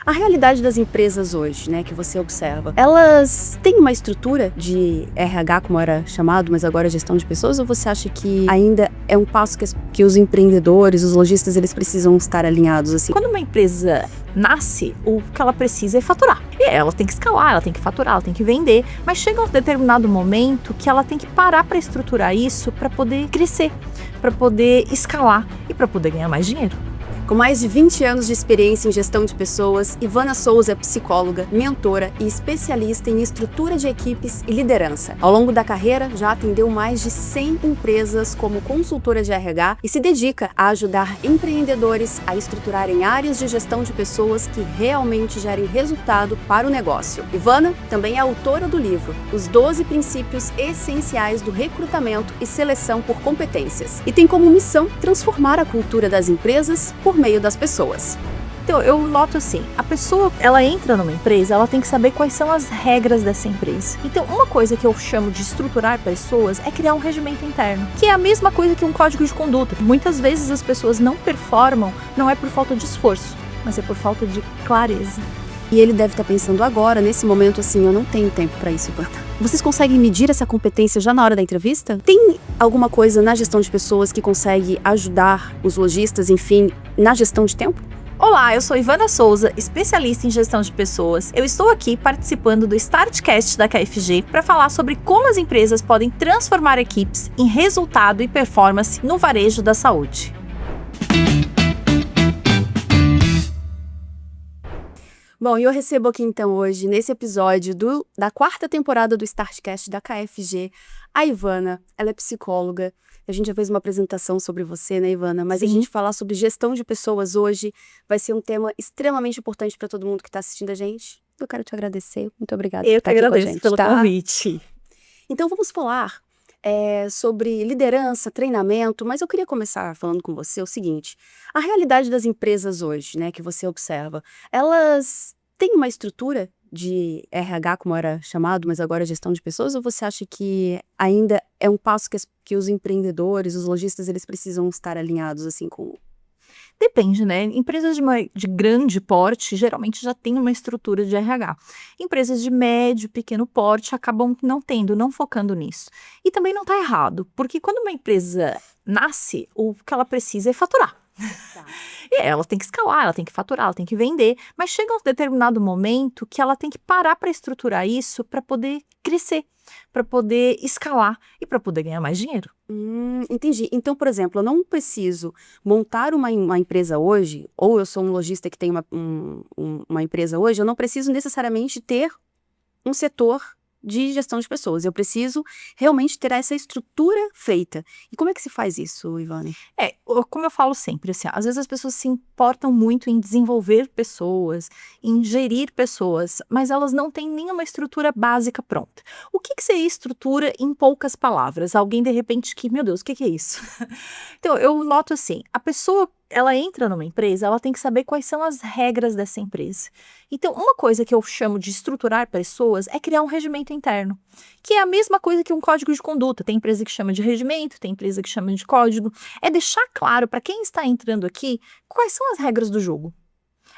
A realidade das empresas hoje, né, que você observa, elas têm uma estrutura de RH, como era chamado, mas agora é gestão de pessoas, ou você acha que ainda é um passo que os empreendedores, os lojistas, eles precisam estar alinhados assim? Quando uma empresa nasce, o que ela precisa é faturar. E ela tem que escalar, ela tem que faturar, ela tem que vender, mas chega um determinado momento que ela tem que parar para estruturar isso para poder crescer, para poder escalar e para poder ganhar mais dinheiro. Com mais de 20 anos de experiência em gestão de pessoas, Ivana Souza é psicóloga, mentora e especialista em estrutura de equipes e liderança. Ao longo da carreira, já atendeu mais de 100 empresas como consultora de RH e se dedica a ajudar empreendedores a estruturarem áreas de gestão de pessoas que realmente gerem resultado para o negócio. Ivana também é autora do livro Os 12 Princípios Essenciais do Recrutamento e Seleção por Competências e tem como missão transformar a cultura das empresas por meio das pessoas. Então, eu noto assim, a pessoa, ela entra numa empresa, ela tem que saber quais são as regras dessa empresa. Então, uma coisa que eu chamo de estruturar pessoas é criar um regimento interno, que é a mesma coisa que um código de conduta. Muitas vezes as pessoas não performam, não é por falta de esforço, mas é por falta de clareza. E ele deve estar pensando agora, nesse momento, assim, eu não tenho tempo para isso, Ivana. Vocês conseguem medir essa competência já na hora da entrevista? Tem alguma coisa na gestão de pessoas que consegue ajudar os lojistas, enfim, na gestão de tempo? Olá, eu sou Ivana Souza, especialista em gestão de pessoas. Eu estou aqui participando do Startcast da KFG para falar sobre como as empresas podem transformar equipes em resultado e performance no varejo da saúde. Bom, e eu recebo aqui então hoje, nesse episódio da 4ª temporada do Startcast da KFG, a Ivana. Ela é psicóloga. A gente já fez uma apresentação sobre você, né, Ivana? Mas Sim. A gente falar sobre gestão de pessoas hoje vai ser um tema extremamente importante para todo mundo que está assistindo a gente. Eu quero te agradecer. Muito obrigada por estar aqui com a gente, pelo tá? convite. Então vamos falar sobre liderança, treinamento, mas eu queria começar falando com você o seguinte: a realidade das empresas hoje, né, que você observa, elas têm uma estrutura de RH, como era chamado, mas agora é gestão de pessoas, ou você acha que ainda é um passo que os empreendedores, os lojistas, eles precisam estar alinhados assim com... Depende, né? Empresas de grande porte geralmente já têm uma estrutura de RH. Empresas de médio, pequeno porte acabam não tendo, não focando nisso. E também não está errado, porque quando uma empresa nasce, o que ela precisa é faturar. Tá. E ela tem que escalar, ela tem que faturar, ela tem que vender, mas chega um determinado momento que ela tem que parar para estruturar isso para poder crescer, para poder escalar e para poder ganhar mais dinheiro. Entendi. Então, por exemplo, eu não preciso montar uma empresa hoje, ou eu sou um lojista que tem uma empresa hoje, eu não preciso necessariamente ter um setor de gestão de pessoas. Eu preciso realmente ter essa estrutura feita. E como é que se faz isso, Ivane? Como eu falo sempre, assim, às vezes as pessoas se importam muito em desenvolver pessoas, em gerir pessoas, mas elas não têm nenhuma estrutura básica pronta. O que seria estrutura em poucas palavras? Alguém, de repente, meu Deus, o que é isso? Então, eu noto assim, a pessoa, ela entra numa empresa, ela tem que saber quais são as regras dessa empresa. Então, uma coisa que eu chamo de estruturar pessoas é criar um regimento interno, que é a mesma coisa que um código de conduta. Tem empresa que chama de regimento, tem empresa que chama de código. É deixar claro para quem está entrando aqui quais são as regras do jogo.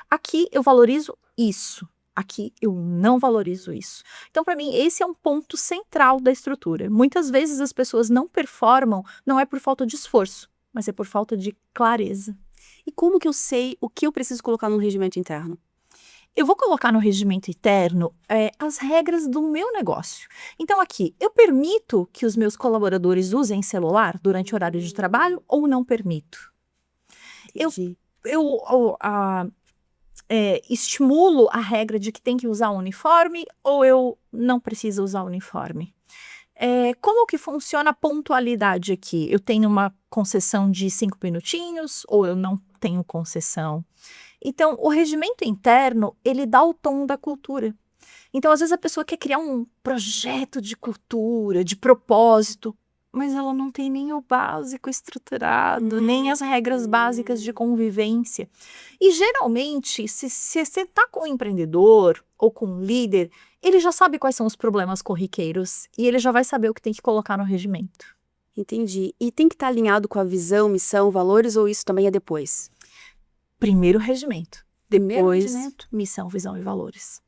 Aqui eu valorizo isso. Aqui eu não valorizo isso. Então, para mim, esse é um ponto central da estrutura. Muitas vezes as pessoas não performam, não é por falta de esforço, mas é por falta de clareza. E como que eu sei o que eu preciso colocar no regimento interno? Eu vou colocar no regimento interno as regras do meu negócio. Então, aqui, eu permito que os meus colaboradores usem celular durante o horário de trabalho ou não permito? Entendi. Estimulo a regra de que tem que usar uniforme ou eu não preciso usar uniforme? Como que funciona a pontualidade aqui? Eu tenho uma concessão de 5 minutinhos ou eu não tenho concessão? Então, o regimento interno, ele dá o tom da cultura. Então, às vezes a pessoa quer criar um projeto de cultura, de propósito, mas ela não tem nem o básico estruturado, nem as regras básicas de convivência. E, geralmente, se você está com um empreendedor ou com um líder, ele já sabe quais são os problemas corriqueiros e ele já vai saber o que tem que colocar no regimento. Entendi. E tem que estar alinhado com a visão, missão, valores, ou isso também é depois? Primeiro o regimento. Primeiro Depois, rendimento. missão, visão e valores.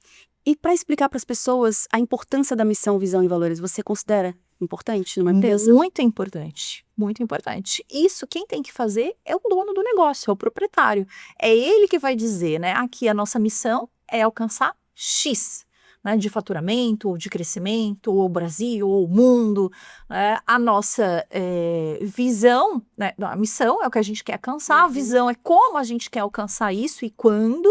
E para explicar para as pessoas a importância da missão, visão e valores, você considera importante numa empresa? Muito importante, muito importante. Isso quem tem que fazer é o dono do negócio, é o proprietário. É ele que vai dizer, né? Aqui a nossa missão é alcançar X, né, de faturamento, ou de crescimento, ou o Brasil, ou o mundo. A nossa visão, né, a missão é o que a gente quer alcançar, a visão é como a gente quer alcançar isso e quando,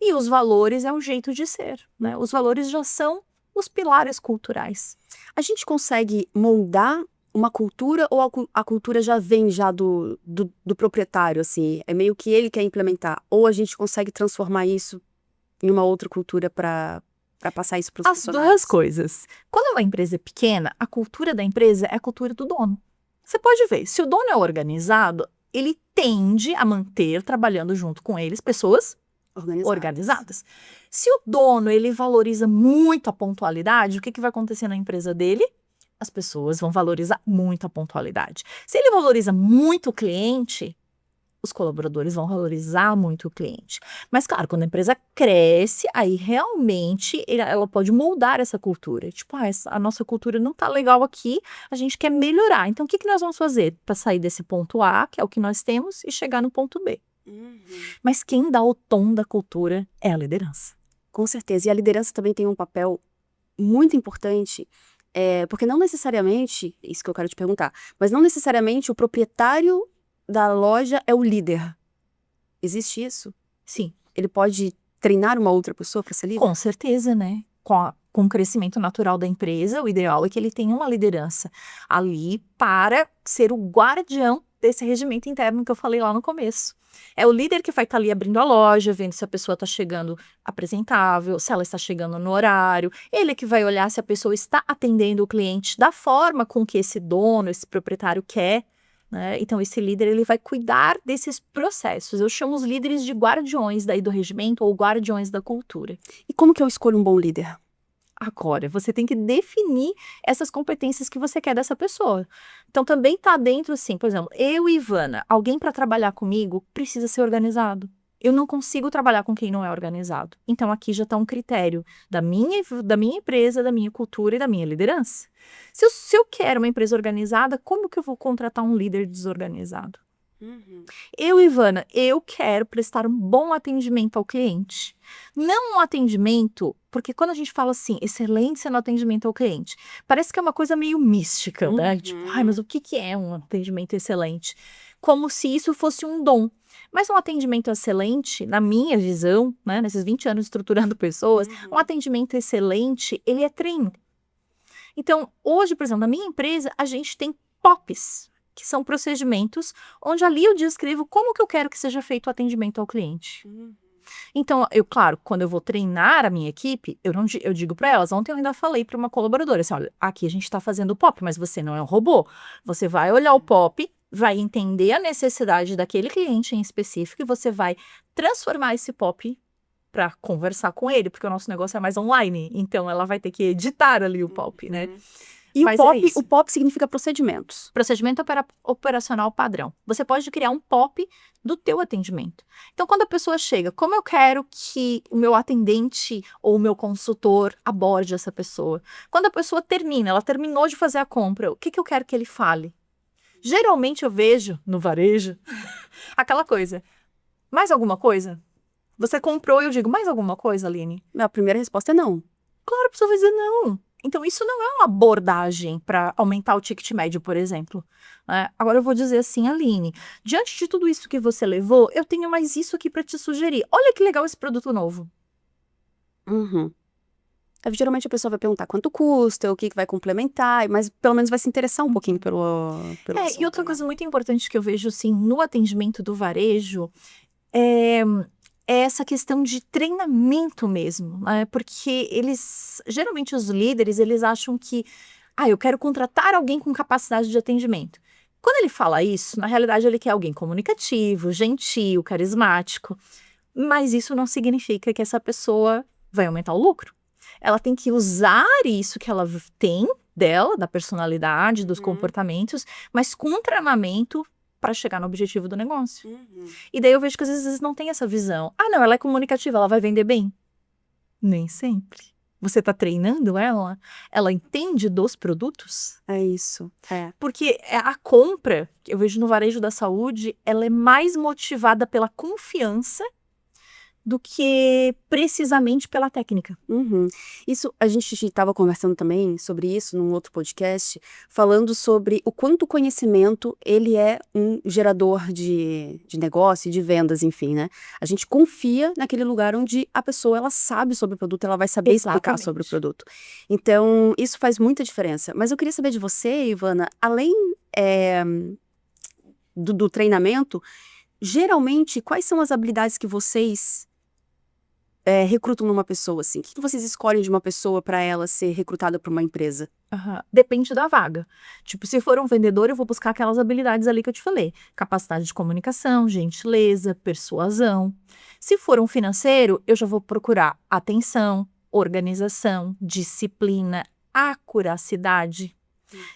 e os valores é um jeito de ser, né? Os valores já são os pilares culturais. A gente consegue moldar uma cultura ou a cultura já vem já do proprietário, assim? É meio que ele quer implementar. Ou a gente consegue transformar isso em uma outra cultura para passar isso para os As funcionários? duas coisas. Quando uma empresa é pequena, a cultura da empresa é a cultura do dono. Você pode ver, se o dono é organizado, ele tende a manter, trabalhando junto com eles, pessoas organizadas. Se o dono, ele valoriza muito a pontualidade, o que vai acontecer na empresa dele? As pessoas vão valorizar muito a pontualidade. Se ele valoriza muito o cliente, os colaboradores vão valorizar muito o cliente. Mas, claro, quando a empresa cresce, aí realmente ela pode moldar essa cultura. Tipo, a nossa cultura não tá legal aqui, a gente quer melhorar. Então, o que nós vamos fazer para sair desse ponto A, que é o que nós temos, e chegar no ponto B? Mas quem dá o tom da cultura é a liderança. Com certeza. E a liderança também tem um papel muito importante, porque não necessariamente, isso que eu quero te perguntar, mas não necessariamente o proprietário da loja é o líder. Existe isso? Sim. Ele pode treinar uma outra pessoa para ser líder? Com certeza, né? Com o crescimento natural da empresa, o ideal é que ele tenha uma liderança ali para ser o guardião desse regimento interno que eu falei lá no começo. É o líder que vai estar ali abrindo a loja, vendo se a pessoa está chegando apresentável, se ela está chegando no horário. Ele que vai olhar se a pessoa está atendendo o cliente da forma com que esse dono, esse proprietário quer, né? Então, esse líder, ele vai cuidar desses processos. Eu chamo os líderes de guardiões daí do regimento ou guardiões da cultura. E como que eu escolho um bom líder? Agora, você tem que definir essas competências que você quer dessa pessoa. Então, também tá dentro, assim, por exemplo, eu e Ivana, alguém para trabalhar comigo precisa ser organizado. Eu não consigo trabalhar com quem não é organizado. Então, aqui já está um critério da minha empresa, da minha cultura e da minha liderança. Se eu quero uma empresa organizada, como que eu vou contratar um líder desorganizado? Eu, Ivana, eu quero prestar um bom atendimento ao cliente. Não um atendimento, porque quando a gente fala assim, excelência no atendimento ao cliente, parece que é uma coisa meio mística, né? Tipo, mas o que é um atendimento excelente? Como se isso fosse um dom. Mas um atendimento excelente, na minha visão, né, nesses 20 anos estruturando pessoas, um atendimento excelente, ele é treino. Então, hoje, por exemplo, na minha empresa, a gente tem POPs, que são procedimentos onde ali eu descrevo como que eu quero que seja feito o atendimento ao cliente. Então, claro, quando eu vou treinar a minha equipe, eu digo para elas, ontem eu ainda falei para uma colaboradora, assim, olha, aqui a gente está fazendo o POP, mas você não é um robô. Você vai olhar o POP, vai entender a necessidade daquele cliente em específico e você vai transformar esse POP para conversar com ele, porque o nosso negócio é mais online, então ela vai ter que editar ali o POP, né? E Mas o POP significa procedimentos. Procedimento operacional padrão. Você pode criar um POP do teu atendimento. Então, quando a pessoa chega, como eu quero que o meu atendente ou o meu consultor aborde essa pessoa? Quando a pessoa termina, ela terminou de fazer a compra, o que eu quero que ele fale? Geralmente eu vejo no varejo aquela coisa, mais alguma coisa? Você comprou e eu digo, mais alguma coisa, Aline? A primeira resposta é não. Claro, a pessoa vai dizer não. Então, isso não é uma abordagem para aumentar o ticket médio, por exemplo. Agora, eu vou dizer assim, Aline, diante de tudo isso que você levou, eu tenho mais isso aqui para te sugerir. Olha que legal esse produto novo. Geralmente a pessoa vai perguntar quanto custa, o que vai complementar, mas pelo menos vai se interessar um pouquinho pelo assunto, e outra né? coisa muito importante que eu vejo, assim, no atendimento do varejo é essa questão de treinamento mesmo, né? Porque geralmente os líderes, eles acham que, eu quero contratar alguém com capacidade de atendimento. Quando ele fala isso, na realidade ele quer alguém comunicativo, gentil, carismático, mas isso não significa que essa pessoa vai aumentar o lucro. Ela tem que usar isso que ela tem dela, da personalidade, dos comportamentos, mas com treinamento para chegar no objetivo do negócio. Uhum. E daí eu vejo que às vezes não tem essa visão. Ah, não, ela é comunicativa, ela vai vender bem. Nem sempre. Você tá treinando ela entende dos produtos? É isso. É. Porque a compra, que eu vejo no varejo da saúde, ela é mais motivada pela confiança do que precisamente pela técnica. Uhum. Isso, a gente estava conversando também sobre isso num outro podcast, falando sobre o quanto o conhecimento, ele é um gerador de negócio e de vendas, enfim, né? A gente confia naquele lugar onde a pessoa, ela sabe sobre o produto, ela vai saber explicar sobre o produto. Então, isso faz muita diferença. Mas eu queria saber de você, Ivana, além do treinamento, geralmente, quais são as habilidades que vocês recrutam numa pessoa, assim? O que vocês escolhem de uma pessoa para ela ser recrutada para uma empresa? Depende da vaga. Tipo, se for um vendedor, eu vou buscar aquelas habilidades ali que eu te falei. Capacidade de comunicação, gentileza, persuasão. Se for um financeiro, eu já vou procurar atenção, organização, disciplina, acuracidade.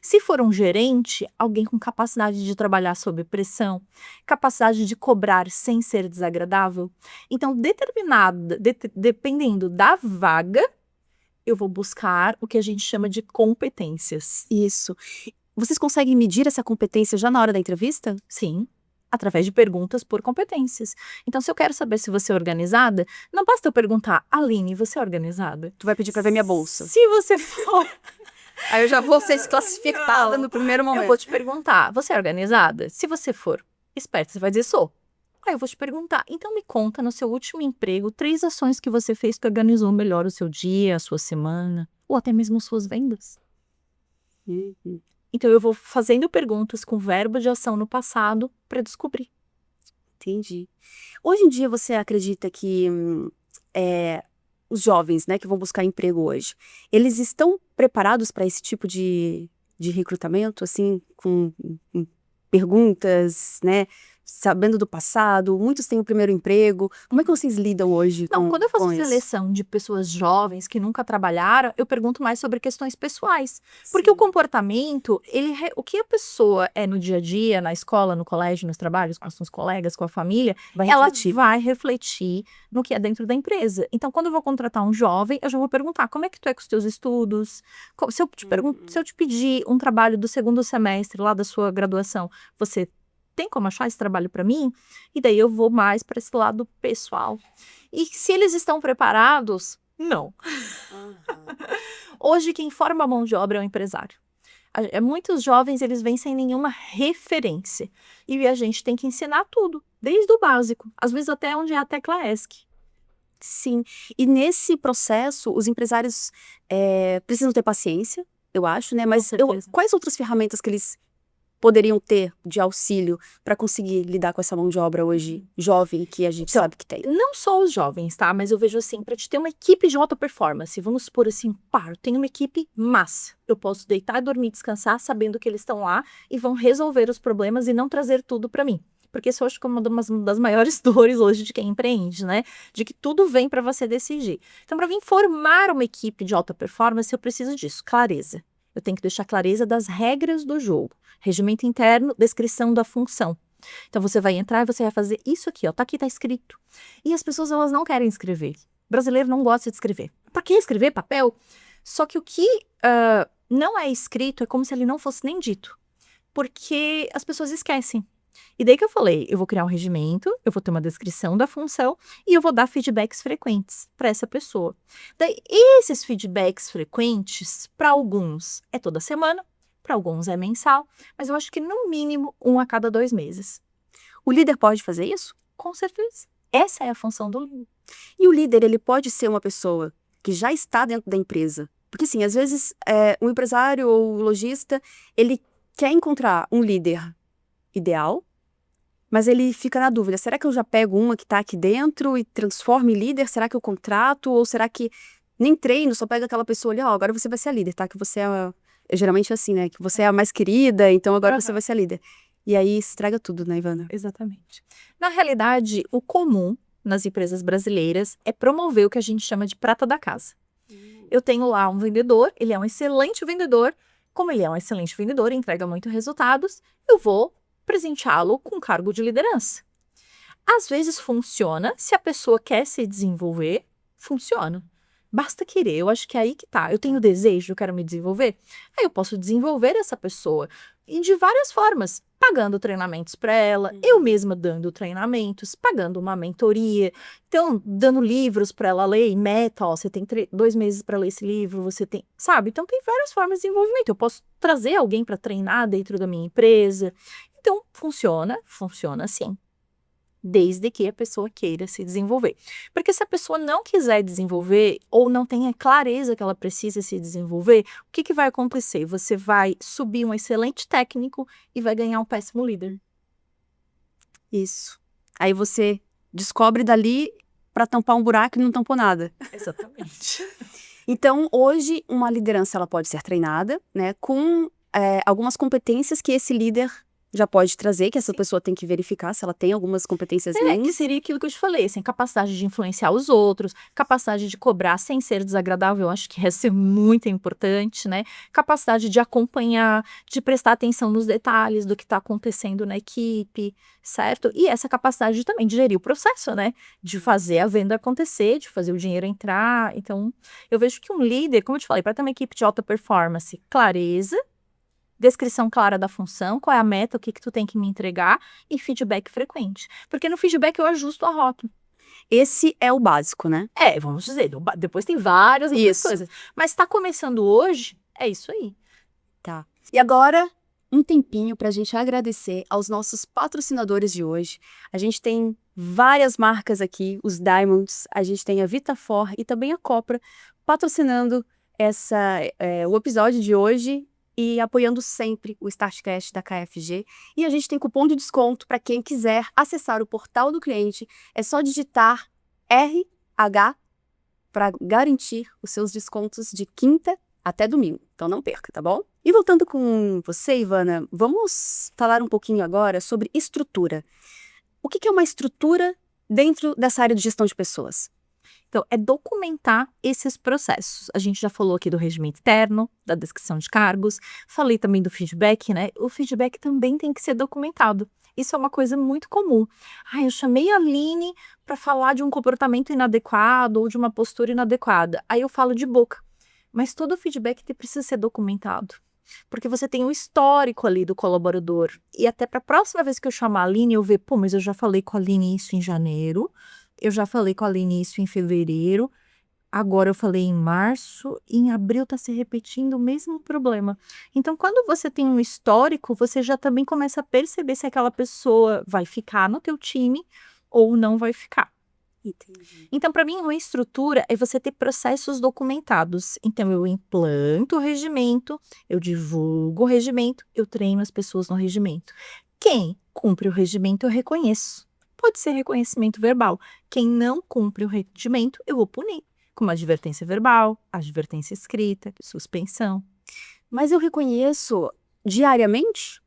Se for um gerente, alguém com capacidade de trabalhar sob pressão, capacidade de cobrar sem ser desagradável. Então, dependendo da vaga, eu vou buscar o que a gente chama de competências. Isso. Vocês conseguem medir essa competência já na hora da entrevista? Sim, através de perguntas por competências. Então, se eu quero saber se você é organizada, não basta eu perguntar, Aline, você é organizada? Tu vai pedir para ver minha bolsa. Se você for... Aí eu já vou ser desclassificada no primeiro momento. Eu vou te perguntar, você é organizada? Se você for esperta, você vai dizer, sou. Aí eu vou te perguntar, então me conta no seu último emprego 3 ações que você fez que organizou melhor o seu dia, a sua semana, ou até mesmo suas vendas. Uhum. Então eu vou fazendo perguntas com verbo de ação no passado para descobrir. Entendi. Hoje em dia você acredita que os jovens, né, que vão buscar emprego hoje, eles estão preparados para esse tipo de recrutamento, assim, com perguntas, né, sabendo do passado? Muitos têm o primeiro emprego. Como é que vocês lidam hoje Não, quando eu faço isso? seleção de pessoas jovens que nunca trabalharam, eu pergunto mais sobre questões pessoais. Porque o comportamento, o que a pessoa é no dia a dia, na escola, no colégio, nos trabalhos, com os colegas, com a família, ela vai refletir no que é dentro da empresa. Então, quando eu vou contratar um jovem, eu já vou perguntar como é que tu é com os teus estudos. Se eu te pedir um trabalho do 2º semestre lá da sua graduação, você tem como achar esse trabalho para mim? E daí eu vou mais para esse lado pessoal. E se eles estão preparados? Não. Uhum. Hoje quem forma a mão de obra é o empresário. Muitos jovens, eles vêm sem nenhuma referência. E a gente tem que ensinar tudo, desde o básico. Às vezes até onde é a tecla ESC. Sim. E nesse processo, os empresários precisam ter paciência, eu acho, né? Mas quais outras ferramentas que eles poderiam ter de auxílio para conseguir lidar com essa mão de obra hoje jovem que a gente sabe que tem? Não só os jovens, tá? Mas eu vejo assim, para te ter uma equipe de alta performance, vamos supor assim, eu tenho uma equipe massa. Eu posso deitar, dormir, descansar, sabendo que eles estão lá e vão resolver os problemas e não trazer tudo para mim. Porque isso eu acho que é uma das maiores dores hoje de quem empreende, né? De que tudo vem para você decidir. Então, para mim formar uma equipe de alta performance, eu preciso disso, clareza. Eu tenho que deixar clareza das regras do jogo. Regimento interno, descrição da função. Então, você vai entrar e você vai fazer isso aqui, ó. Tá aqui, tá escrito. E as pessoas, elas não querem escrever. O brasileiro não gosta de escrever. Pra que escrever papel? Só que o que não é escrito é como se ele não fosse nem dito. Porque as pessoas esquecem. E daí que eu falei, eu vou criar um regimento, eu vou ter uma descrição da função e eu vou dar feedbacks frequentes para essa pessoa. Daí, esses feedbacks frequentes, para alguns é toda semana, para alguns é mensal, mas eu acho que no mínimo 1 a cada 2 meses. O líder pode fazer isso? Com certeza. Essa é a função do líder. E o líder, ele pode ser uma pessoa que já está dentro da empresa. Porque, assim, às vezes, um empresário ou lojista, ele quer encontrar um líder ideal, mas ele fica na dúvida, será que eu já pego uma que está aqui dentro e transformo em líder? Será que eu contrato? Ou será que nem treino, só pega aquela pessoa ali, ó, agora você vai ser a líder, tá? Que você é geralmente assim, né? Que você é a mais querida, então agora você vai ser a líder. E aí estraga tudo, né, Ivana? Exatamente. Na realidade, o comum nas empresas brasileiras é promover o que a gente chama de prata da casa. Eu tenho lá um vendedor, ele é um excelente vendedor. Como ele é um excelente vendedor e entrega muitos resultados, eu vou presenteá-lo com um cargo de liderança. Às vezes funciona, se a pessoa quer se desenvolver, funciona. Basta querer, eu acho que é aí que tá. Eu tenho desejo, eu quero me desenvolver, aí eu posso desenvolver essa pessoa e de várias formas, pagando treinamentos para ela, eu mesma dando treinamentos, pagando uma mentoria, então dando livros para ela ler, e meta, ó, você tem 2 meses para ler esse livro, você tem, sabe? Então tem várias formas de desenvolvimento. Eu posso trazer alguém para treinar dentro da minha empresa. Então funciona sim, desde que a pessoa queira se desenvolver. Porque se a pessoa não quiser desenvolver ou não tenha clareza que ela precisa se desenvolver, o que vai acontecer? Você vai subir um excelente técnico e vai ganhar um péssimo líder. Isso. Aí você descobre dali para tampar um buraco e não tampou nada. Exatamente. Então, hoje, uma liderança ela pode ser treinada, né, com algumas competências que esse líder já pode trazer, que essa pessoa tem que verificar se ela tem algumas competências que seria aquilo que eu te falei, assim, capacidade de influenciar os outros, capacidade de cobrar sem ser desagradável, eu acho que essa é muito importante, né? Capacidade de acompanhar, de prestar atenção nos detalhes do que está acontecendo na equipe, certo? E essa capacidade também de gerir o processo, né? De fazer a venda acontecer, de fazer o dinheiro entrar. Então, eu vejo que um líder, como eu te falei, para ter uma equipe de alta performance, clareza, descrição clara da função, qual é a meta, o que tu tem que me entregar e feedback frequente. Porque no feedback eu ajusto a rota. Esse é o básico, né? Vamos dizer, depois tem várias outras coisas. Mas está começando hoje, é isso aí. Tá. E agora, um tempinho para a gente agradecer aos nossos patrocinadores de hoje. A gente tem várias marcas aqui, os Diamonds, a gente tem a Vitafor e também a Copra patrocinando o episódio de hoje e apoiando sempre o StartCast da KFG. E a gente tem cupom de desconto para quem quiser acessar o portal do cliente. É só digitar RH para garantir os seus descontos de quinta até domingo. Então não perca, tá bom? E voltando com você, Ivana, vamos falar um pouquinho agora sobre estrutura. O que é uma estrutura dentro dessa área de gestão de pessoas? Então, é documentar esses processos. A gente já falou aqui do regimento interno, da descrição de cargos, falei também do feedback, né? O feedback também tem que ser documentado. Isso é uma coisa muito comum. Eu chamei a Aline para falar de um comportamento inadequado ou de uma postura inadequada. Aí eu falo de boca. Mas todo o feedback precisa ser documentado. Porque você tem um histórico ali do colaborador. E até para a próxima vez que eu chamar a Aline, eu ver, mas eu já falei com a Aline isso em janeiro, eu já falei com a Aline isso em fevereiro, agora eu falei em março, e em abril está se repetindo o mesmo problema. Então, quando você tem um histórico, você já também começa a perceber se aquela pessoa vai ficar no teu time ou não vai ficar. Entendi. Então, para mim, uma estrutura é você ter processos documentados. Então, eu implanto o regimento, eu divulgo o regimento, eu treino as pessoas no regimento. Quem cumpre o regimento, eu reconheço. Pode ser reconhecimento verbal. Quem não cumpre o regimento, eu vou punir. Com uma advertência verbal, advertência escrita, suspensão. Mas eu reconheço diariamente?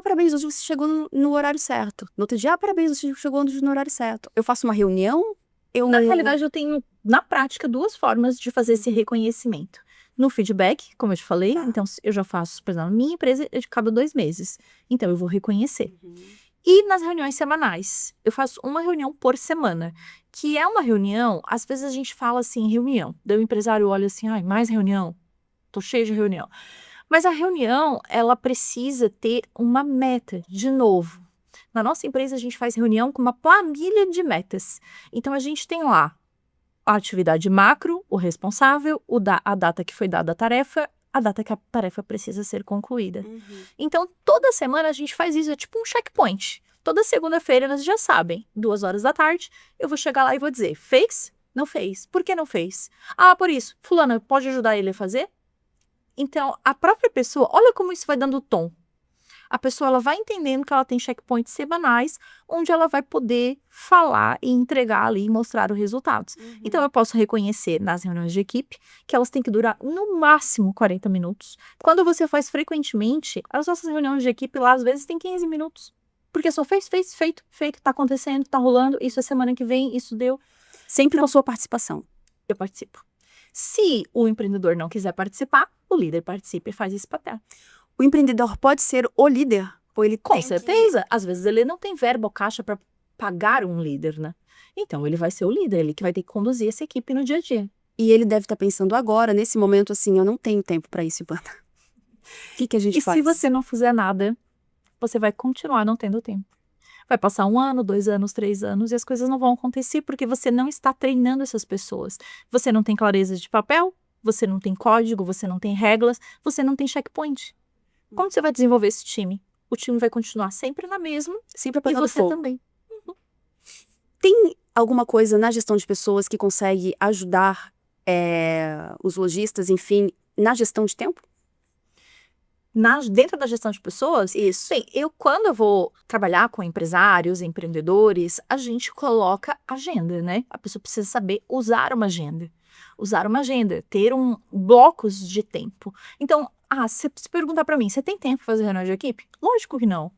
Parabéns, hoje você chegou no horário certo. No outro dia, parabéns, você chegou no horário certo. Eu faço uma reunião? Na realidade, eu tenho, na prática, 2 formas de fazer esse reconhecimento. No feedback, como eu te falei, então eu já faço, por exemplo, na minha empresa é de cada 2 meses. Então, eu vou reconhecer. E nas reuniões semanais, eu faço uma reunião por semana, que é uma reunião, às vezes a gente fala assim, reunião. Daí o empresário olha assim, mais reunião, tô cheio de reunião. Mas a reunião, ela precisa ter uma meta, de novo. Na nossa empresa, a gente faz reunião com uma planilha de metas. Então, a gente tem lá a atividade macro, o responsável, a data que foi dada a tarefa, a data que a tarefa precisa ser concluída. Então, toda semana a gente faz isso, é tipo um checkpoint. Toda segunda-feira elas já sabem, 2h da tarde, eu vou chegar lá e vou dizer, fez? Não fez. Por que não fez? Por isso. Fulana, pode ajudar ele a fazer? Então, a própria pessoa, olha como isso vai dando tom. A pessoa ela vai entendendo que ela tem checkpoints semanais, onde ela vai poder falar e entregar ali e mostrar os resultados. Então, eu posso reconhecer nas reuniões de equipe que elas têm que durar no máximo 40 minutos. Quando você faz frequentemente, as nossas reuniões de equipe lá, às vezes, tem 15 minutos. Porque só fez, feito, tá acontecendo, tá rolando, isso é semana que vem, isso deu. Sempre com a sua participação. Eu participo. Se o empreendedor não quiser participar, o líder participa e faz esse papel. O empreendedor pode ser o líder? tempo, ele Com tem certeza. Às vezes ele não tem verba ou caixa para pagar um líder, né? Então ele vai ser o líder, ele que vai ter que conduzir essa equipe no dia a dia. E ele deve estar pensando agora, nesse momento, assim, eu não tenho tempo para isso, Ivana. O que a gente E faz? se você não fizer nada, você vai continuar não tendo tempo. Vai passar 1 ano, 2 anos, 3 anos e as coisas não vão acontecer porque você não está treinando essas pessoas. Você não tem clareza de papel, você não tem código, você não tem regras, você não tem checkpoint. Como você vai desenvolver esse time? O time vai continuar sempre na mesma Sempre e apagando você fogo. também. Tem alguma coisa na gestão de pessoas que consegue ajudar os lojistas, enfim, na gestão de tempo? Dentro da gestão de pessoas, Isso. bem, quando eu vou trabalhar com empresários, empreendedores, a gente coloca agenda, né? A pessoa precisa saber usar uma agenda. Usar uma agenda, ter blocos de tempo. Então, se perguntar para mim, você tem tempo para fazer reunião de equipe? Lógico que não.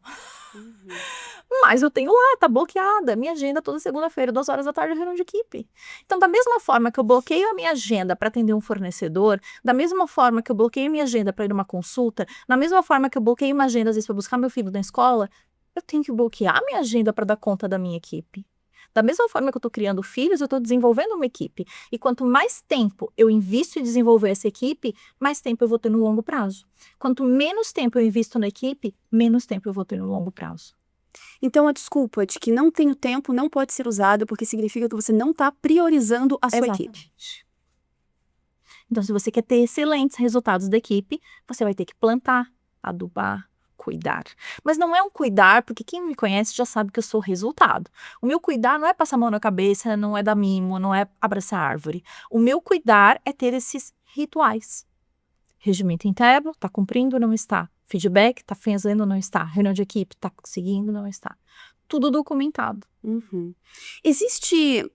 Mas eu tenho lá, tá bloqueada, minha agenda toda segunda-feira, 2 horas da tarde, reunião de equipe. Então, da mesma forma que eu bloqueio a minha agenda para atender um fornecedor, da mesma forma que eu bloqueio minha agenda para ir numa consulta, da mesma forma que eu bloqueio uma agenda, às vezes, para buscar meu filho na escola, eu tenho que bloquear minha agenda para dar conta da minha equipe. Da mesma forma que eu estou criando filhos, eu estou desenvolvendo uma equipe. E quanto mais tempo eu invisto em desenvolver essa equipe, mais tempo eu vou ter no longo prazo. Quanto menos tempo eu invisto na equipe, menos tempo eu vou ter no longo prazo. Então, a desculpa de que não tenho tempo não pode ser usada porque significa que você não está priorizando a sua equipe. Então, se você quer ter excelentes resultados da equipe, você vai ter que plantar, adubar, cuidar. Mas não é um cuidar, porque quem me conhece já sabe que eu sou resultado. O meu cuidar não é passar a mão na cabeça, não é dar mimo, não é abraçar árvore. O meu cuidar é ter esses rituais. Regimento interno, está cumprindo, não está. Feedback, está fazendo, não está. Reunião de equipe, está conseguindo, não está. Tudo documentado. Existe,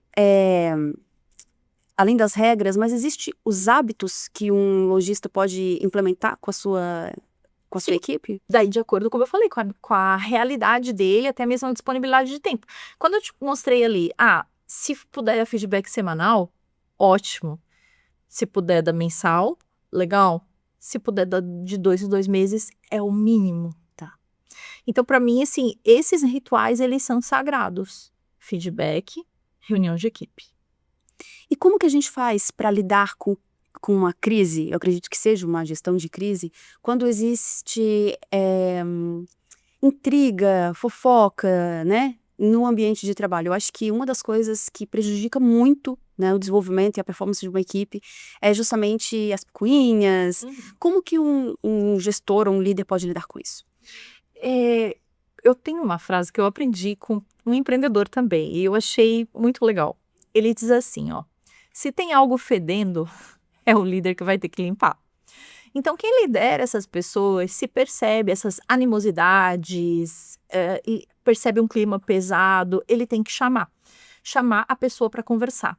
além das regras, mas existe os hábitos que um lojista pode implementar com a sua equipe? Daí, de acordo, como eu falei, com a realidade dele, até mesmo a disponibilidade de tempo. Quando eu te mostrei ali, se puder feedback semanal, ótimo. Se puder dar mensal, legal. Se puder dar de 2 em 2 meses, é o mínimo, tá? Então, para mim, assim, esses rituais, eles são sagrados. Feedback, reunião de equipe. E como que a gente faz para lidar com uma crise? Eu acredito que seja uma gestão de crise, quando existe intriga, fofoca, né, no ambiente de trabalho. Eu acho que uma das coisas que prejudica muito, né, o desenvolvimento e a performance de uma equipe é justamente as picuinhas. Como que um gestor ou um líder pode lidar com isso? Eu tenho uma frase que eu aprendi com um empreendedor também, e eu achei muito legal. Ele diz assim, se tem algo fedendo, é o líder que vai ter que limpar. Então, quem lidera essas pessoas, se percebe essas animosidades, e percebe um clima pesado, ele tem que chamar a pessoa para conversar.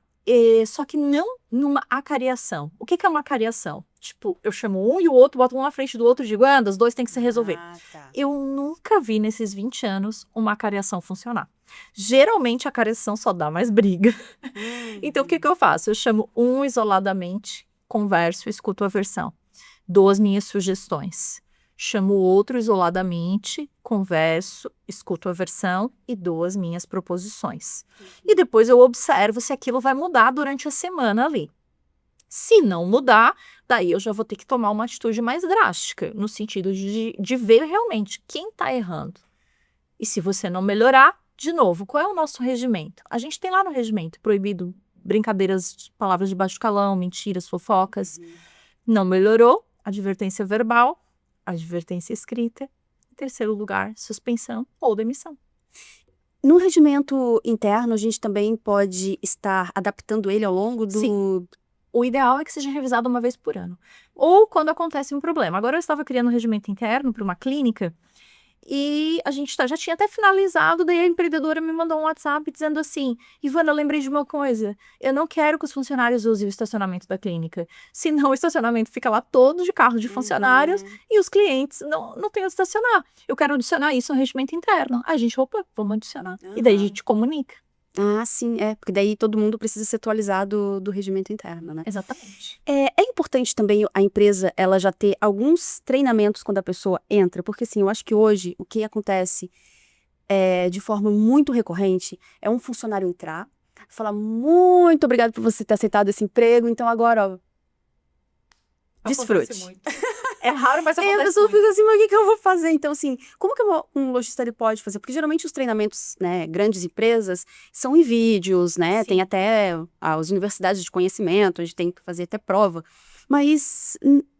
Só que não numa acariação. O que é uma acariação? Tipo, eu chamo um e o outro, boto um na frente do outro e digo, anda, os dois têm que se resolver. Tá. Eu nunca vi nesses 20 anos uma acariação funcionar. Geralmente a acariação só dá mais briga. Então o que eu faço? Eu chamo um isoladamente, converso, escuto a versão, dou as minhas sugestões. Chamo o outro isoladamente, converso, escuto a versão e dou as minhas proposições. E depois eu observo se aquilo vai mudar durante a semana ali. Se não mudar, daí eu já vou ter que tomar uma atitude mais drástica, no sentido de ver realmente quem está errando. E se você não melhorar, de novo, qual é o nosso regimento? A gente tem lá no regimento, proibido brincadeiras, palavras de baixo calão, mentiras, fofocas. Não melhorou, advertência verbal, advertência escrita. Em terceiro lugar, suspensão ou demissão. No regimento interno, a gente também pode estar adaptando ele ao longo do... Sim. O ideal é que seja revisado uma vez por ano. Ou quando acontece um problema. Agora eu estava criando um regimento interno para uma clínica e a gente já tinha até finalizado, daí a empreendedora me mandou um WhatsApp dizendo assim, Ivana, eu lembrei de uma coisa, eu não quero que os funcionários usem o estacionamento da clínica, senão o estacionamento fica lá todo de carro de funcionários e os clientes não têm onde estacionar. Eu quero adicionar isso no regimento interno. A gente, opa, vamos adicionar. E daí a gente comunica. Ah, sim, porque daí todo mundo precisa ser atualizado do regimento interno, né? Exatamente. É importante também a empresa, ela já ter alguns treinamentos quando a pessoa entra, porque assim, eu acho que hoje o que acontece de forma muito recorrente é um funcionário entrar, falar muito obrigado por você ter aceitado esse emprego, então agora, ó, desfrute. Acontece muito. É raro, mas E a acontece pessoa muito. fica assim, mas o que eu vou fazer? Então, assim, como que um lojista ele pode fazer? Porque geralmente os treinamentos, né, grandes empresas, são em vídeos, né? Sim. Tem até as universidades de conhecimento, a gente tem que fazer até prova. Mas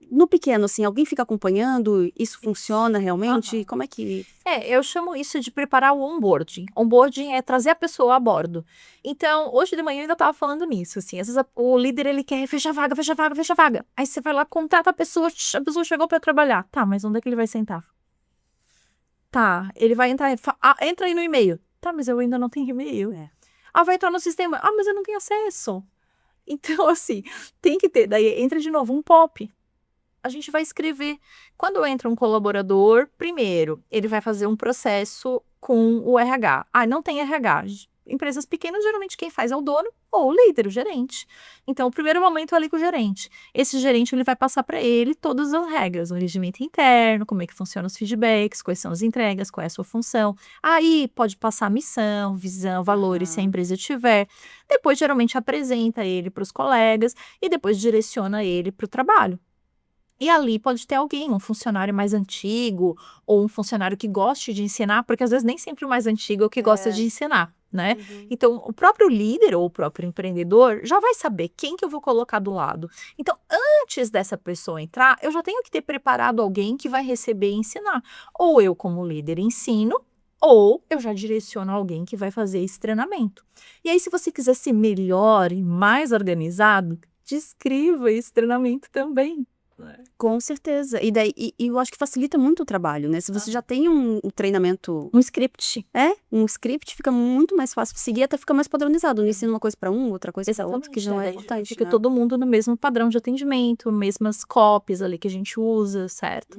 no pequeno, assim, alguém fica acompanhando? Isso funciona realmente? Aham. Como é que... Eu chamo isso de preparar o onboarding. Onboarding é trazer a pessoa a bordo. Então, hoje de manhã eu ainda estava falando nisso, assim, às vezes o líder, ele quer fecha a vaga, fecha a vaga, fecha a vaga. Aí você vai lá, contrata a pessoa chegou para trabalhar. Tá, mas onde é que ele vai sentar? Tá, ele vai entrar, entra aí no e-mail. Tá, mas eu ainda não tenho e-mail. Vai entrar no sistema. Mas eu não tenho acesso. Então, assim, tem que ter. Daí entra de novo um POP. A gente vai escrever. Quando entra um colaborador, primeiro, ele vai fazer um processo com o RH. Não tem RH. Empresas pequenas, geralmente quem faz é o dono ou o líder, o gerente. Então, o primeiro momento é ali com o gerente. Esse gerente, ele vai passar para ele todas as regras, o regimento interno, como é que funcionam os feedbacks, quais são as entregas, qual é a sua função. Aí, pode passar missão, visão, valores, se a empresa tiver. Depois, geralmente, apresenta ele para os colegas e depois direciona ele para o trabalho. E ali pode ter alguém, um funcionário mais antigo, ou um funcionário que goste de ensinar, porque às vezes nem sempre o mais antigo é o que gosta de ensinar, né? Então, o próprio líder ou o próprio empreendedor já vai saber quem que eu vou colocar do lado. Então, antes dessa pessoa entrar, eu já tenho que ter preparado alguém que vai receber e ensinar. Ou eu, como líder, ensino, ou eu já direciono alguém que vai fazer esse treinamento. E aí, se você quiser ser melhor e mais organizado, descreva esse treinamento também. Com certeza. E daí, e eu acho que facilita muito o trabalho, né? Se você já tem um treinamento... Um script. Um script, fica muito mais fácil de seguir, até fica mais padronizado. Não ensina uma coisa para um, outra coisa para outro, que já é importante, Fica né? todo mundo no mesmo padrão de atendimento, mesmas copies ali que a gente usa, certo?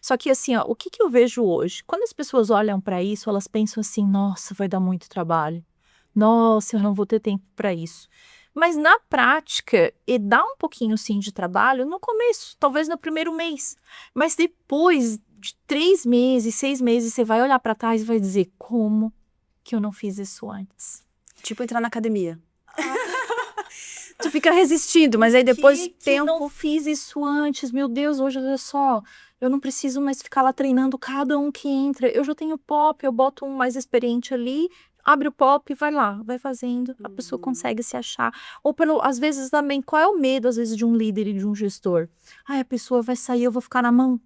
Só que assim, ó, o que eu vejo hoje? Quando as pessoas olham para isso, elas pensam assim, nossa, vai dar muito trabalho. Nossa, eu não vou ter tempo para isso. Mas na prática, dá um pouquinho sim de trabalho no começo, talvez no primeiro mês. Mas depois de 3 meses, 6 meses, você vai olhar para trás e vai dizer, como que eu não fiz isso antes? Tipo entrar na academia. Tu fica resistindo, mas aí depois Eu não fiz isso antes, meu Deus, hoje olha só, eu não preciso mais ficar lá treinando cada um que entra, eu já tenho POP, eu boto um mais experiente ali, abre o POP e vai lá, vai fazendo, a pessoa consegue se achar. Ou às vezes também, qual é o medo às vezes de um líder e de um gestor? A pessoa vai sair, eu vou ficar na mão.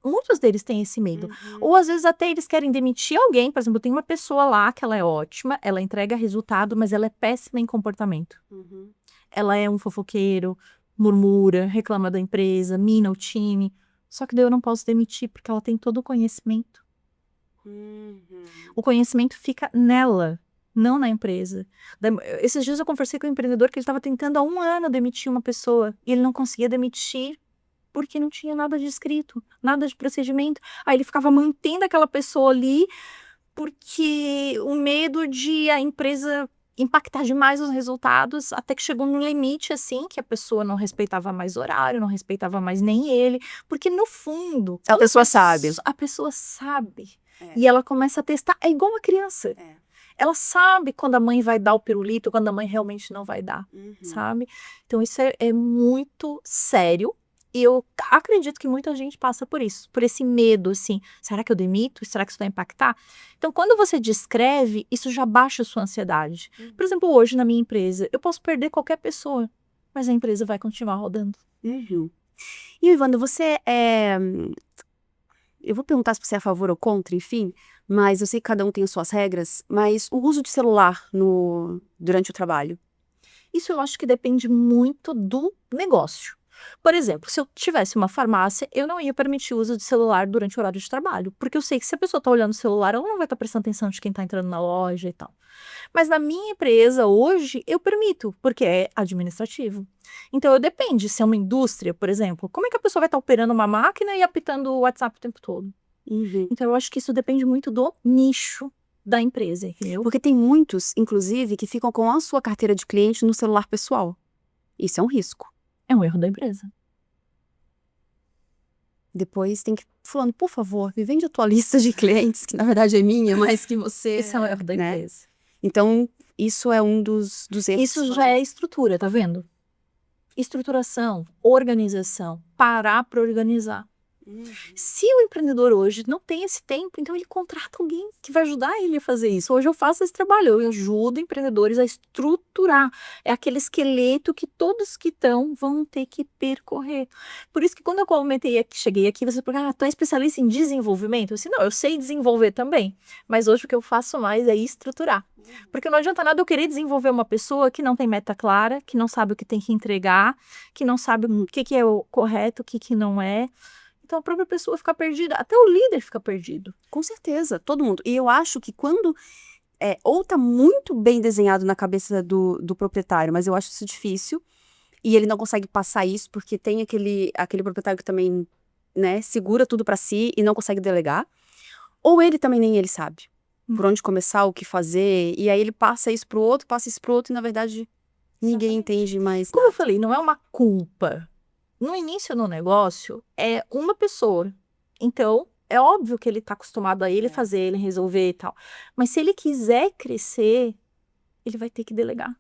Muitos deles têm esse medo. Ou às vezes até eles querem demitir alguém, por exemplo, tem uma pessoa lá que ela é ótima, ela entrega resultado, mas ela é péssima em comportamento. Ela é um fofoqueiro, murmura, reclama da empresa, mina o time. Só que daí eu não posso demitir, porque ela tem todo o conhecimento. O conhecimento fica nela, não na empresa. Esses dias eu conversei com um empreendedor que ele estava tentando há 1 ano demitir uma pessoa, e ele não conseguia demitir porque não tinha nada de escrito, nada de procedimento. Aí ele ficava mantendo aquela pessoa ali, porque o medo de a empresa impactar demais os resultados, até que chegou num limite, assim, que a pessoa não respeitava mais horário, não respeitava mais nem ele, porque no fundo... A pessoa sabe. A pessoa sabe. E ela começa a testar, é igual uma criança. Ela sabe quando a mãe vai dar o pirulito, quando a mãe realmente não vai dar, sabe? Então isso é muito sério. E eu acredito que muita gente passa por isso, por esse medo, assim, será que eu demito? Será que isso vai impactar? Então, quando você descreve, isso já baixa a sua ansiedade. Por exemplo, hoje na minha empresa, eu posso perder qualquer pessoa, mas a empresa vai continuar rodando. E, Ivana, você eu vou perguntar se você é a favor ou contra, enfim, mas eu sei que cada um tem as suas regras, mas o uso de celular durante o trabalho? Isso eu acho que depende muito do negócio. Por exemplo, se eu tivesse uma farmácia, eu não ia permitir o uso de celular durante o horário de trabalho, porque eu sei que se a pessoa está olhando o celular, ela não vai estar prestando atenção de quem está entrando na loja e tal. Mas na minha empresa, hoje, eu permito, porque é administrativo. Então, depende, se é uma indústria, por exemplo, como é que a pessoa vai estar operando uma máquina e apitando o WhatsApp o tempo todo? Então, eu acho que isso depende muito do nicho da empresa, entendeu? Porque tem muitos, inclusive, que ficam com a sua carteira de cliente no celular pessoal. Isso é um risco. É um erro da empresa. Depois tem que... Fulano, por favor, me vende a tua lista de clientes, que na verdade é minha, mas que você... Esse é um erro da né? empresa. Então, isso é um dos erros. Isso já é estrutura, tá vendo? Estruturação, organização, parar para organizar. Se o empreendedor hoje não tem esse tempo, então ele contrata alguém que vai ajudar ele a fazer isso. Hoje eu faço esse trabalho, eu ajudo empreendedores a estruturar. É aquele esqueleto que todos que estão vão ter que percorrer. Por isso que quando eu comentei aqui, cheguei aqui, você perguntou, tu é especialista em desenvolvimento? Eu disse, não, eu sei desenvolver também, mas hoje o que eu faço mais é estruturar. Porque não adianta nada eu querer desenvolver uma pessoa que não tem meta clara, que não sabe o que tem que entregar, que não sabe o que é o correto, o que não é. Então a própria pessoa fica perdida, até o líder fica perdido. Com certeza, todo mundo. E eu acho que quando... ou tá muito bem desenhado na cabeça do proprietário, mas eu acho isso difícil, e ele não consegue passar isso, porque tem aquele proprietário que também, né, segura tudo pra si e não consegue delegar. Ou ele também nem ele sabe por onde começar, o que fazer, e aí ele passa isso pro outro, e na verdade ninguém entende mais Como eu nada. falei, não é uma culpa. No início do negócio, é uma pessoa. Então, é óbvio que ele está acostumado a ele fazer, ele resolver e tal. Mas se ele quiser crescer, ele vai ter que delegar.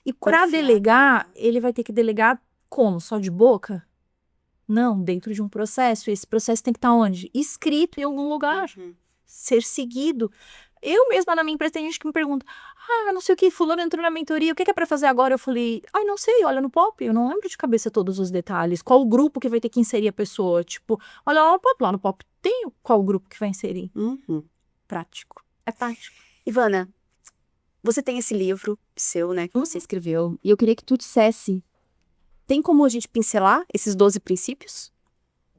E para delegar, ele vai ter que delegar como? Só de boca? Não, dentro de um processo. Esse processo tem que estar onde? Escrito em algum lugar. Ser seguido. Eu mesma na minha empresa tem gente que me pergunta, não sei o que, fulano entrou na mentoria, o que é para fazer agora? Eu falei, não sei, olha no POP, eu não lembro de cabeça todos os detalhes, qual o grupo que vai ter que inserir a pessoa, tipo, olha lá no POP tem qual o grupo que vai inserir. Prático. É prático. Ivana, você tem esse livro seu, né, que você escreveu, e eu queria que tu dissesse, tem como a gente pincelar esses 12 princípios?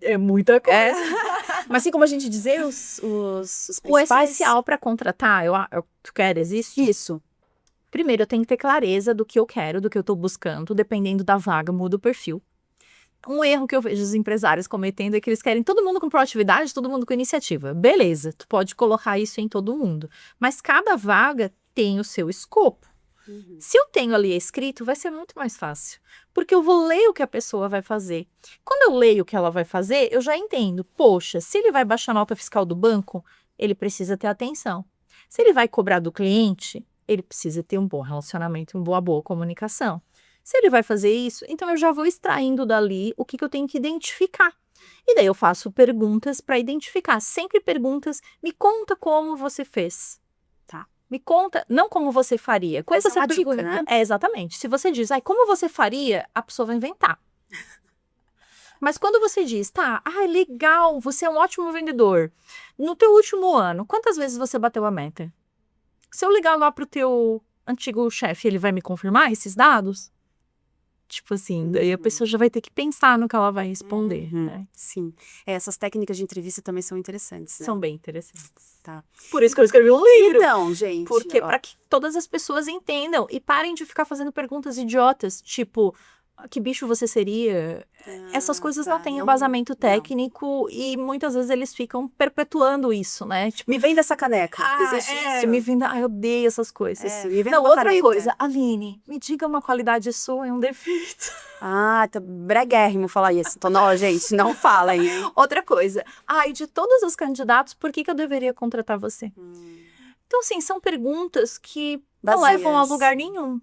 É muita coisa. Mas assim como a gente dizer os O principais... essencial para contratar, tu queres isso? Isso. Primeiro, eu tenho que ter clareza do que eu quero, do que eu estou buscando, dependendo da vaga, muda o perfil. Um erro que eu vejo os empresários cometendo é que eles querem todo mundo com proatividade, todo mundo com iniciativa. Beleza, tu pode colocar isso em todo mundo. Mas cada vaga tem o seu escopo. Se eu tenho ali escrito, vai ser muito mais fácil. Porque eu vou ler o que a pessoa vai fazer. Quando eu leio o que ela vai fazer, eu já entendo. Poxa, se ele vai baixar a nota fiscal do banco, ele precisa ter atenção. Se ele vai cobrar do cliente, ele precisa ter um bom relacionamento, uma boa comunicação. Se ele vai fazer isso, então eu já vou extraindo dali o que eu tenho que identificar. E daí eu faço perguntas para identificar. Sempre perguntas, me conta como você fez. Tá? Me conta, não como você faria. Coisa Essa é uma dica, né? Exatamente. Se você diz, como você faria, a pessoa vai inventar. Mas quando você diz, legal, você é um ótimo vendedor. No teu último ano, quantas vezes você bateu a meta? Se eu ligar lá pro teu antigo chefe, ele vai me confirmar esses dados? Tipo assim, daí a pessoa já vai ter que pensar no que ela vai responder, né? Sim. Essas técnicas de entrevista também são interessantes, né? São bem interessantes. Tá. Por isso que eu escrevi um livro. Então, gente... Porque para que todas as pessoas entendam e parem de ficar fazendo perguntas idiotas, tipo, que bicho você seria? Essas coisas não têm embasamento técnico e muitas vezes eles ficam perpetuando isso, né? Tipo, me vende essa caneca. Isso. me vende, eu odeio essas coisas. Me vende Não, uma outra caneta. coisa, Aline, me diga uma qualidade sua e um defeito. Tá breguérrimo falar isso. Então, não, gente, não falem, hein? Outra coisa, e de todos os candidatos, por que eu deveria contratar você? Então, assim, são perguntas que não levam a lugar nenhum.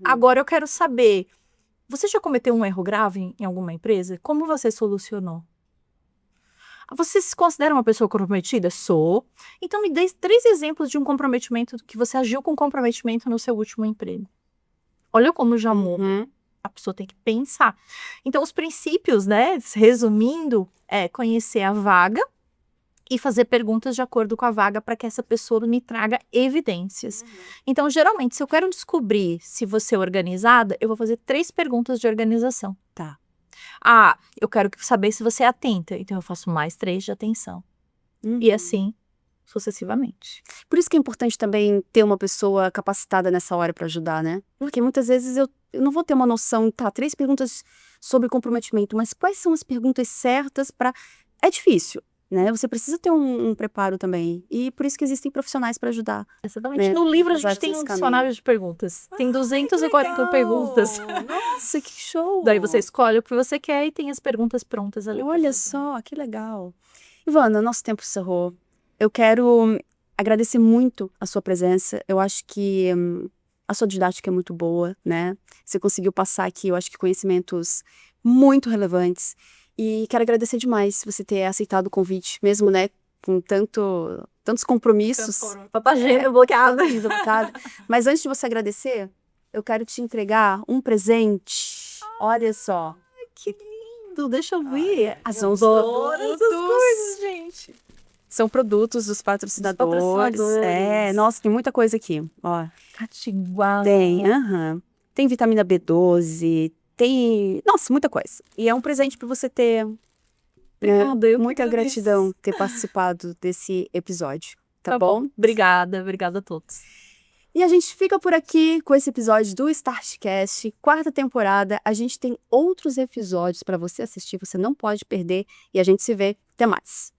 Agora, eu quero saber, você já cometeu um erro grave em alguma empresa? Como você solucionou? Você se considera uma pessoa comprometida? Sou. Então, me dê 3 exemplos de um comprometimento que você agiu com comprometimento no seu último emprego. Olha como já muda. A pessoa tem que pensar. Então, os princípios, né, resumindo, é conhecer a vaga e fazer perguntas de acordo com a vaga para que essa pessoa me traga evidências. Então, geralmente, se eu quero descobrir se você é organizada, eu vou fazer 3 perguntas de organização. Tá. Eu quero saber se você é atenta, então eu faço mais 3 de atenção. E assim, sucessivamente. Por isso que é importante também ter uma pessoa capacitada nessa hora para ajudar, né? Porque muitas vezes eu não vou ter uma noção, 3 perguntas sobre comprometimento, mas quais são as perguntas certas para... É difícil. né? Você precisa ter um preparo também. E por isso que existem profissionais para ajudar. Exatamente. Né? No livro a Usar gente tem esse um caminho. dicionário de perguntas. Tem 240 legal! perguntas. Nossa, que show! Daí você escolhe o que você quer e tem as perguntas prontas ali. Olha só, que legal. Ivana, nosso tempo encerrou. Eu quero agradecer muito a sua presença. Eu acho que a sua didática é muito boa, né? Você conseguiu passar aqui, eu acho que conhecimentos muito relevantes. E quero agradecer demais você ter aceitado o convite, mesmo, né, com tantos compromissos. Papagena bloqueada. Mas antes de você agradecer, eu quero te entregar um presente. Olha só. Que lindo, deixa eu ver. São os Todas as coisas, gente. São produtos dos patrocinadores. patrocinadores. Nossa, tem muita coisa aqui. Ó, Catiguá. Tem vitamina B12, tem... Nossa, muita coisa. E é um presente para você ter... Obrigada, eu muita que agradeço. gratidão ter participado desse episódio. Tá bom? Obrigada a todos. E a gente fica por aqui com esse episódio do Startcast, 4ª temporada. A gente tem outros episódios para você assistir, você não pode perder. E a gente se vê. Até mais.